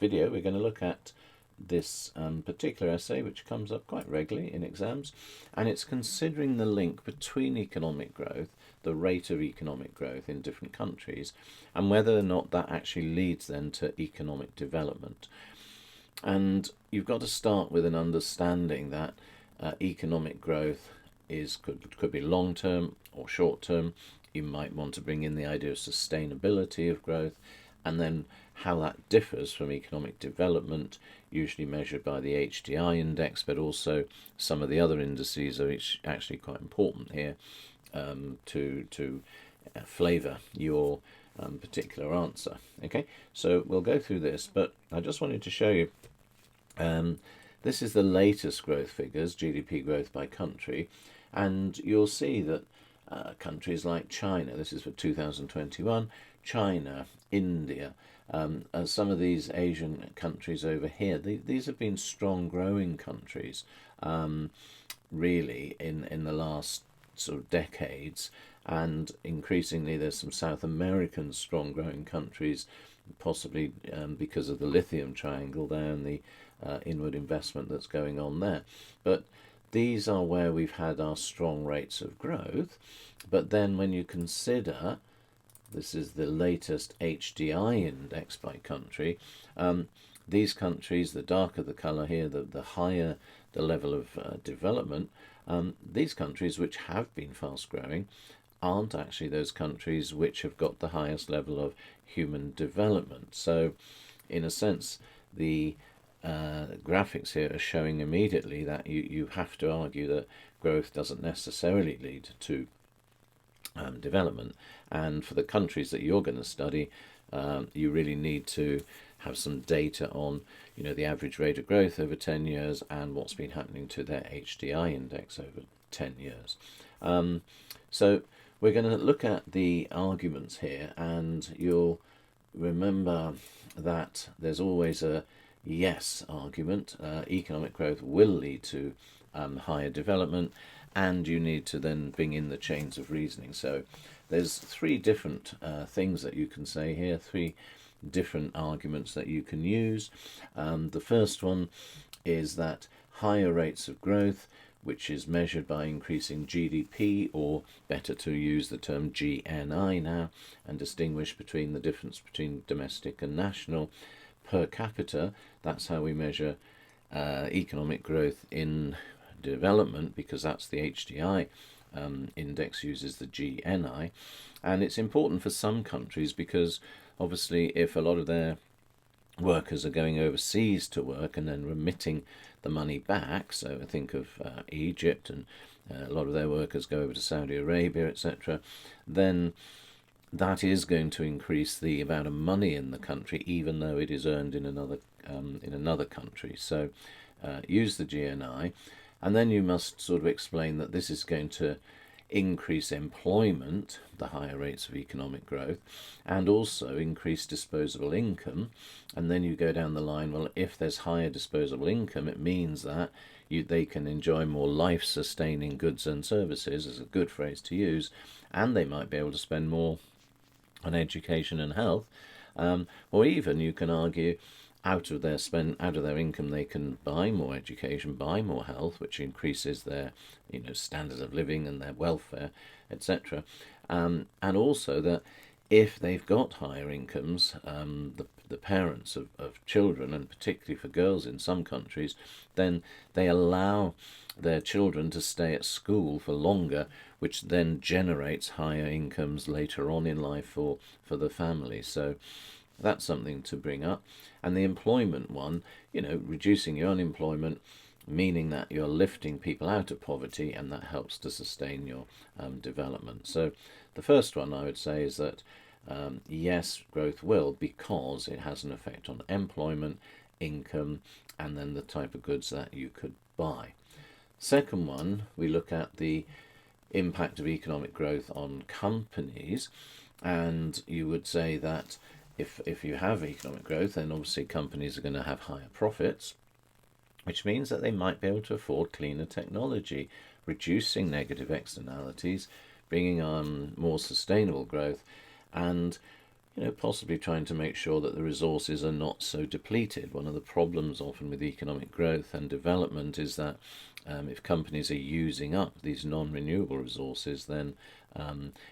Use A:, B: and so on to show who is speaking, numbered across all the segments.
A: video we're going to look at this particular essay, which comes up quite regularly in exams, and it's considering the link between economic growth, the rate of economic growth in different countries, and whether or not that actually leads then to economic development. And you've got to start with an understanding that economic growth could be long term or short term. You might want to bring in the idea of sustainability of growth, and then how that differs from economic development, usually measured by the HDI index, but also some of the other indices are actually quite important here to flavour your particular answer. Okay, so we'll go through this, but I just wanted to show you this is the latest growth figures, GDP growth by country, and you'll see that countries like China, this is for 2021, China, India, some of these Asian countries over here, these have been strong growing countries really in the last sort of decades, and increasingly there's some South American strong growing countries, possibly because of the lithium triangle there and the inward investment that's going on there. But these are where we've had our strong rates of growth. But then when you consider, this is the latest HDI index by country, these countries, the darker the colour here, the higher the level of development, these countries which have been fast growing aren't actually those countries which have got the highest level of human development. So in a sense, the graphics here are showing immediately that you have to argue that growth doesn't necessarily lead to development, and for the countries that you're going to study, you really need to have some data on the average rate of growth over 10 years and what's been happening to their HDI index over 10 years. So we're going to look at the arguments here, and you'll remember that there's always a yes argument. Economic growth will lead to higher development, and you need to then bring in the chains of reasoning. So there's three different things that you can say here, three different arguments that you can use. The first one is that higher rates of growth, which is measured by increasing GDP, or better to use the term GNI now and distinguish between the difference between domestic and national, per capita, that's how we measure economic growth in development, because that's the HDI index uses the GNI. And it's important for some countries because obviously if a lot of their workers are going overseas to work and then remitting the money back, so think of Egypt, and a lot of their workers go over to Saudi Arabia, etc., then that is going to increase the amount of money in the country, even though it is earned in another country. So use the GNI, and then you must sort of explain that this is going to increase employment, the higher rates of economic growth, and also increase disposable income. And then you go down the line, well, if there's higher disposable income, it means that they can enjoy more life-sustaining goods and services, is a good phrase to use, and they might be able to spend more on education and health, or even you can argue out of their income they can buy more education, buy more health, which increases their standard of living and their welfare, etc. And also that if they've got higher incomes, the parents of children, and particularly for girls in some countries, then they allow their children to stay at school for longer, which then generates higher incomes later on in life for the family. So that's something to bring up. And the employment one, reducing your unemployment, meaning that you're lifting people out of poverty, and that helps to sustain your development. So the first one I would say is that yes, growth will, because it has an effect on employment, income, and then the type of goods that you could buy. Second one, we look at the impact of economic growth on companies, and you would say that if you have economic growth, then obviously companies are going to have higher profits, which means that they might be able to afford cleaner technology, reducing negative externalities, bringing on more sustainable growth. And possibly trying to make sure that the resources are not so depleted. One of the problems often with economic growth and development is that if companies are using up these non-renewable resources, then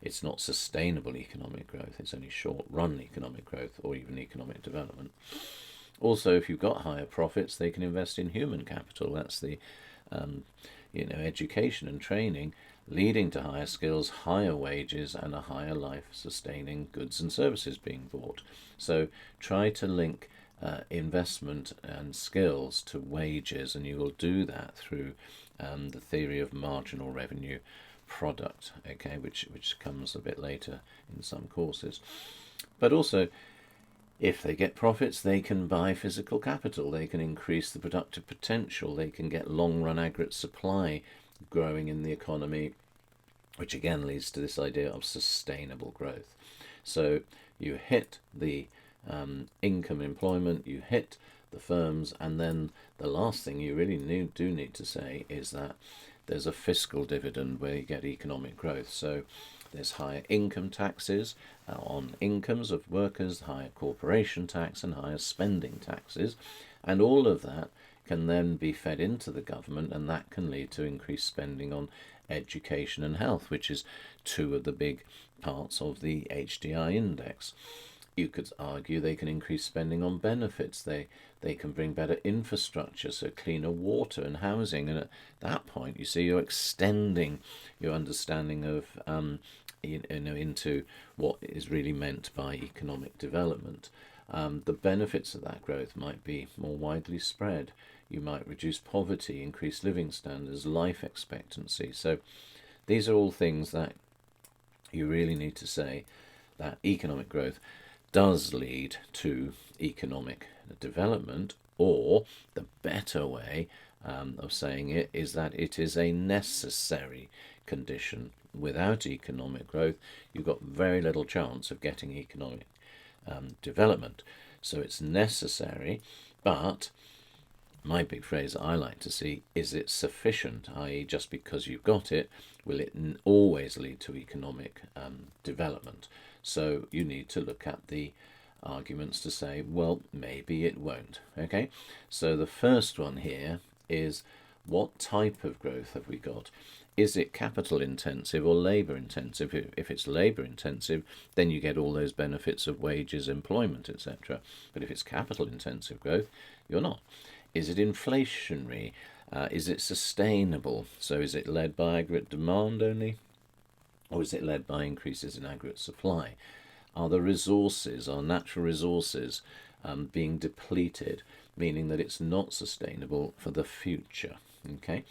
A: it's not sustainable economic growth. It's only short-run economic growth or even economic development. Also, if you've got higher profits, they can invest in human capital. That's the education and training, leading to higher skills, higher wages, and a higher life sustaining goods and services being bought. So try to link investment and skills to wages, and you will do that through the theory of marginal revenue product, okay, which comes a bit later in some courses. But also, if they get profits, they can buy physical capital, they can increase the productive potential, they can get long-run aggregate supply growing in the economy, which again leads to this idea of sustainable growth. So you hit the income employment, you hit the firms, and then the last thing you really do need to say is that there's a fiscal dividend where you get economic growth. So there's higher income taxes on incomes of workers, higher corporation tax and higher spending taxes, and all of that can then be fed into the government, and that can lead to increased spending on education and health, which is two of the big parts of the HDI index. You could argue they can increase spending on benefits. They can bring better infrastructure, so cleaner water and housing. And at that point, you see, you're extending your understanding of into what is really meant by economic development. The benefits of that growth might be more widely spread. You might reduce poverty, increase living standards, life expectancy. So these are all things that you really need to say that economic growth does lead to economic development, or the better way of saying it is that it is a necessary condition. Without economic growth, you've got very little chance of getting economic development. So it's necessary, but my big phrase I like to see is it sufficient, i.e. just because you've got it, will it always lead to economic development? So you need to look at the arguments to say, well, maybe it won't. Okay, so the first one here is, what type of growth have we got? Is it capital intensive or labour intensive? If it's labour intensive, then you get all those benefits of wages, employment, etc. But if it's capital intensive growth, you're not. Is it inflationary? Is it sustainable? So is it led by aggregate demand only? Or is it led by increases in aggregate supply? Are the resources, our natural resources, being depleted, meaning that it's not sustainable for the future? Okay,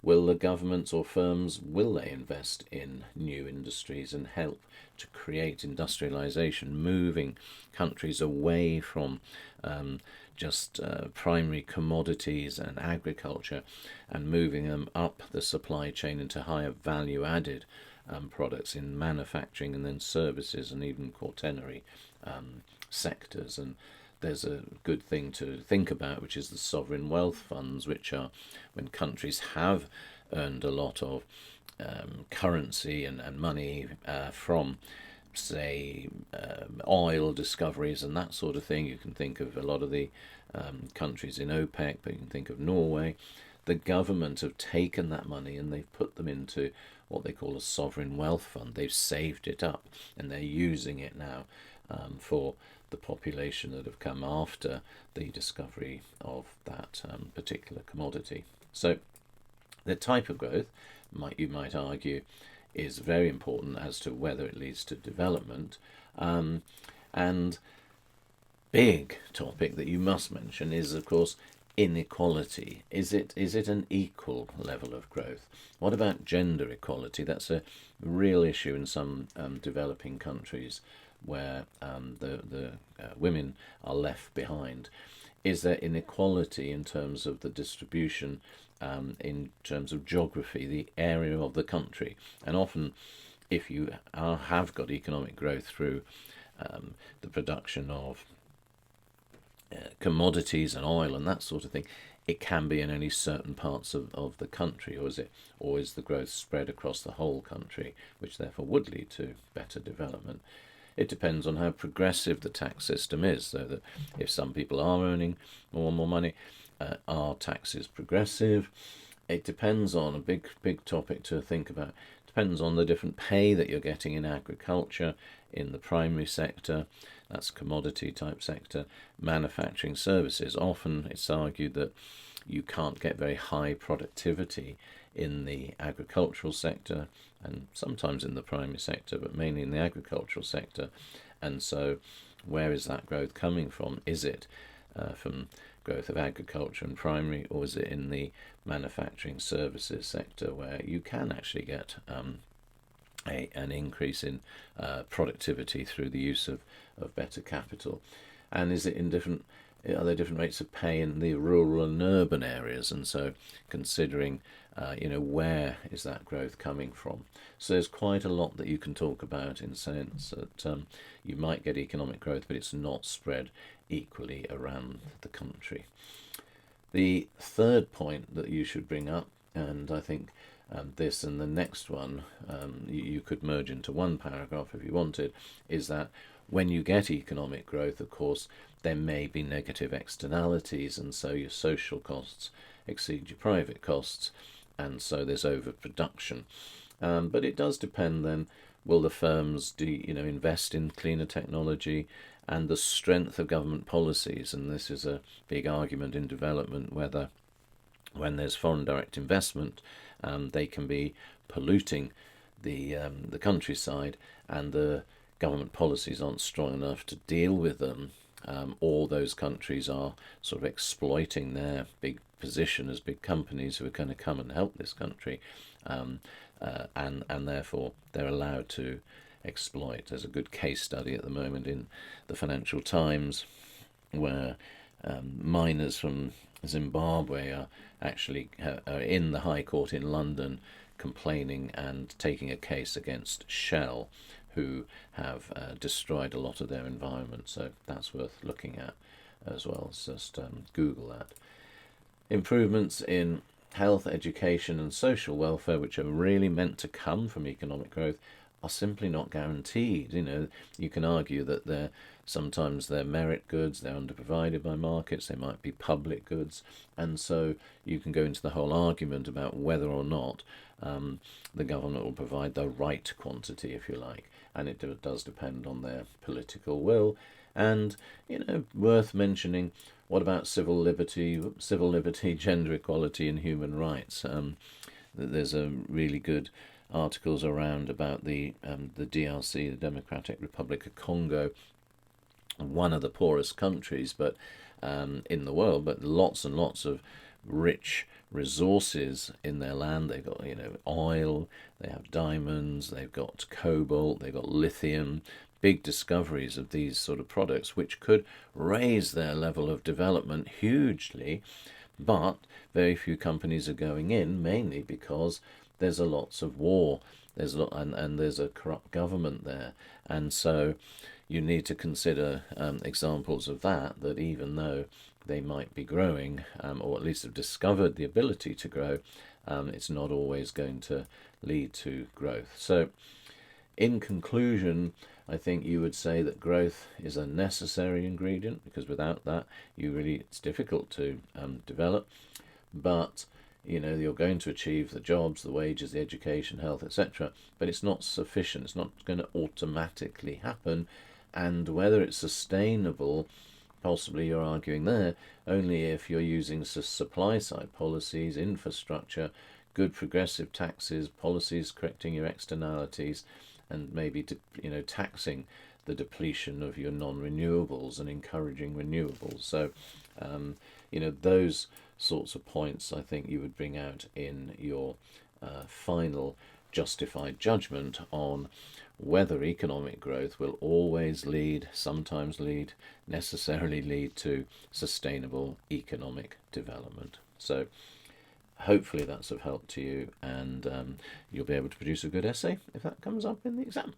A: will the governments or firms, will they invest in new industries and help to create industrialization, moving countries away from just primary commodities and agriculture, and moving them up the supply chain into higher value added products in manufacturing and then services and even quaternary sectors? And there's a good thing to think about, which is the sovereign wealth funds, which are when countries have earned a lot of currency and money from, say, oil discoveries and that sort of thing. You can think of a lot of the countries in OPEC, but you can think of Norway. The government have taken that money and they've put them into what they call a sovereign wealth fund. They've saved it up and they're using it now for the population that have come after the discovery of that particular commodity. So the type of growth, you might argue, is very important as to whether it leads to development. And big topic that you must mention is, of course, inequality. Is it an equal level of growth? What about gender equality? That's a real issue in some developing countries where the women are left behind. Is there inequality in terms of the distribution, in terms of geography, the area of the country? And often, if you have got economic growth through the production of commodities and oil and that sort of thing, it can be in only certain parts of the country, or is the growth spread across the whole country, which therefore would lead to better development? it depends on how progressive the tax system is. So that if some people are earning more and more money, are taxes progressive? It depends on a big topic to think about. Depends on the different pay that you're getting in agriculture, in the primary sector, that's commodity type sector, manufacturing services. Often it's argued that you can't get very high productivity in the agricultural sector and sometimes in the primary sector, but mainly in the agricultural sector. And so where is that growth coming from? Is it from growth of agriculture and primary, or is it in the manufacturing services sector where you can actually get an increase in productivity through the use of better capital? And is it in different, are there different rates of pay in the rural and urban areas? And so considering where is that growth coming from? So there's quite a lot that you can talk about, in the sense that you might get economic growth, but it's not spread equally around the country. The third point that you should bring up, and I think this and the next one you could merge into one paragraph if you wanted, is that when you get economic growth, of course, there may be negative externalities, and so your social costs exceed your private costs, and so there's overproduction. But it does depend then, will the firms invest in cleaner technology, and the strength of government policies? And this is a big argument in development, whether when there's foreign direct investment, they can be polluting the countryside, and the government policies aren't strong enough to deal with them, or those countries are sort of exploiting their big position as big companies who are going to come and help this country, and therefore they're allowed to exploit. There's a good case study at the moment in the Financial Times where miners from Zimbabwe are actually are in the High Court in London complaining and taking a case against Shell, who have destroyed a lot of their environment. So that's worth looking at as well. Just Google that. Improvements in health, education and social welfare, which are really meant to come from economic growth, are simply not guaranteed. You can argue that sometimes they're merit goods, they're underprovided by markets, they might be public goods, and so you can go into the whole argument about whether or not the government will provide the right quantity, if you like, and it does depend on their political will. And worth mentioning, what about civil liberty, gender equality and human rights? There's a really good articles around about the DRC, the Democratic Republic of Congo, one of the poorest countries but in the world, but lots and lots of rich resources in their land. They've got oil, they have diamonds, they've got cobalt, they've got lithium, big discoveries of these sort of products which could raise their level of development hugely, but very few companies are going in, mainly because there's lots of war, and there's a corrupt government there, and so you need to consider examples of that even though they might be growing, or at least have discovered the ability to grow, it's not always going to lead to growth. So in conclusion, I think you would say that growth is a necessary ingredient, because without that it's difficult to develop. But you're going to achieve the jobs, the wages, the education, health, etc. But it's not sufficient. It's not going to automatically happen. And whether it's sustainable, possibly you're arguing there, only if you're using supply side policies, infrastructure, good progressive taxes, policies correcting your externalities, and maybe taxing the depletion of your non-renewables and encouraging renewables. So those sorts of points I think you would bring out in your final justified judgment on whether economic growth will always sometimes necessarily lead to sustainable economic development. So hopefully that's of help to you, and you'll be able to produce a good essay if that comes up in the exam.